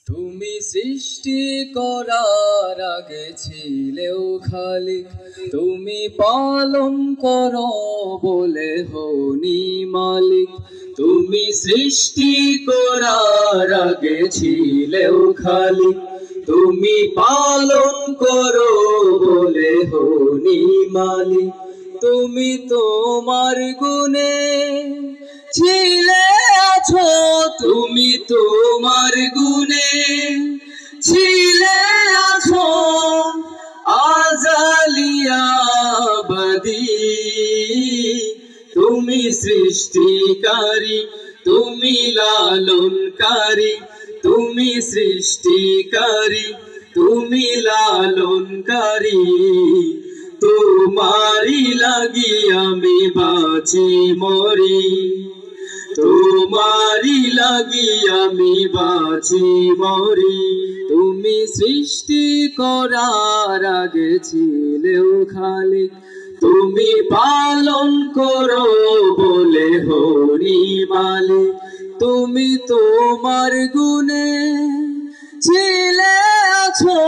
তুমি সৃষ্টি করার আগে ছিলেও খালিক, তুমি পালন করো বলে হনি মালিক। তুমি সৃষ্টি করার আগে ছিলেও খালিক, তুমি পালন করো বলে হনি মালিক। তুমি তোমার গুণে ছিলে আছো, তুমি তোমার গুণে ছিলে আছো আজালিয়াবাদী। তুমি সৃষ্টিকারী, তুমি লালনকারী, তুমি সৃষ্টিকারী, তুমি লালনকারী। তোমারি লাগি আমি বাঁচি মরি, তোমারি লাগি আমি বাঁচি মরি। তুমি সৃষ্টি করার আগে ছিলেও খালিক, তুমি পালন করো বলে হরি মালিক। তুমি তোমার গুণে ছিলে আছো,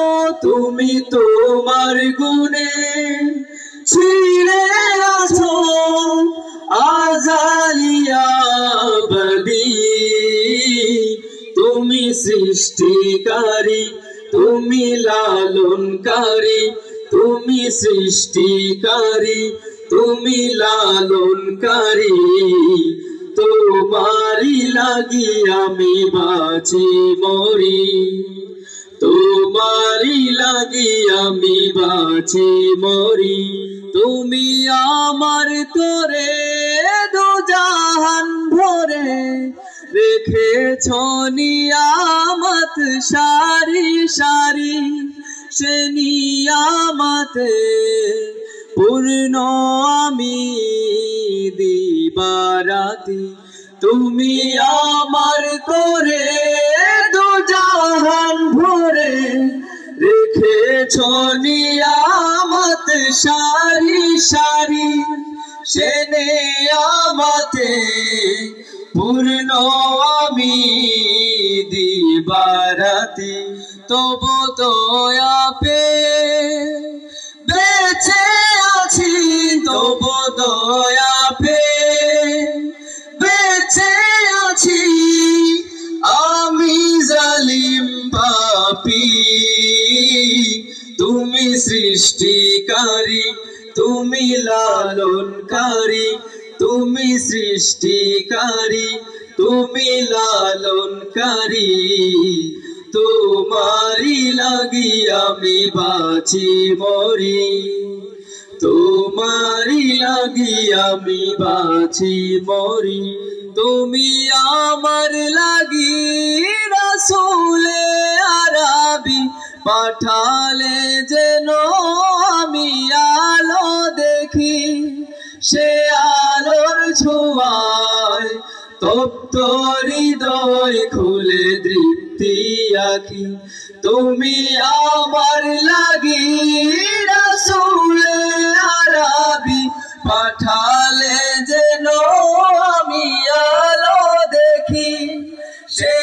তুমি তোমার গুণে ছিলে আছো আজালিয়াবাদী। তুমি সৃষ্টিকারী, তুমি লালনকারী, তুমি সৃষ্টিকারী, তুমি লালনকারী। তোমারি লাগি আমি বাঁচি মরি, তোমারি লাগি আমি বাঁচি মরি। তুমি আমার তোরে দুজাহান ভরে রেখেছ নিয়ামত সারি সারি, সে নিয়ামতে পূর্ণ আমি দিবারাতি। তুমি আমার তোরে দুজাহান ভরে রেখেছ নিয়ামত সারি সারি, সে নিয়ামতে পূর্ণ আমি দিবারাতি। তবু দয়া পেয়ে বেঁচে আছি, তবু দয়া পেয়ে বেঁচে আছি আমি জালিম পাপী। তুমি সৃষ্টিকারী, তুমি লালনকারী, তুমি সৃষ্টিকারী, তুমি লালনকারী। তোমারি লাগি আমি বাঁচি মরি, তোমারি লাগি আমি বাঁচি মরি। তুমি আমার লাগি রাসূলে আরবি পাঠালে যেন আমি আলো দেখি, সে আলোর ছোঁয়ায় তপ্ত হৃদয় খুলে দৃপ্তি আঁকি। তুমি আমার লাগি রাসূলে আরবি পাঠালে যেন আমি আলো দেখি, সে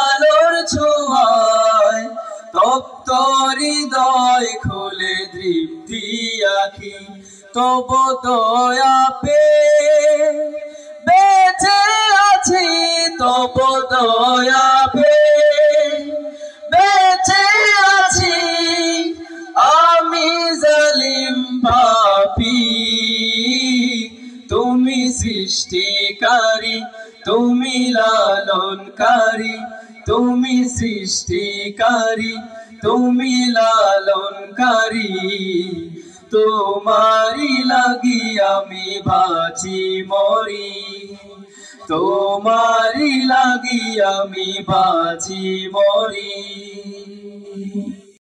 আলোর ছোঁয়ায় তপ্ত হৃদয় খুলে দৃপ্তি আঁকি। তবু দয়া পেয়ে বেঁচে আছি, তবু দয়া পেয়ে বেঁচে আছি আমি জালিম পাপী। তুমি সৃষ্টিকারী, তুমি লালনকারী, তুমি সৃষ্টিকারী, তুমি লালনকারী। তোমারি লাগি আমি বাঁচি মরি, তোমারি লাগি আমি বাঁচি মরি।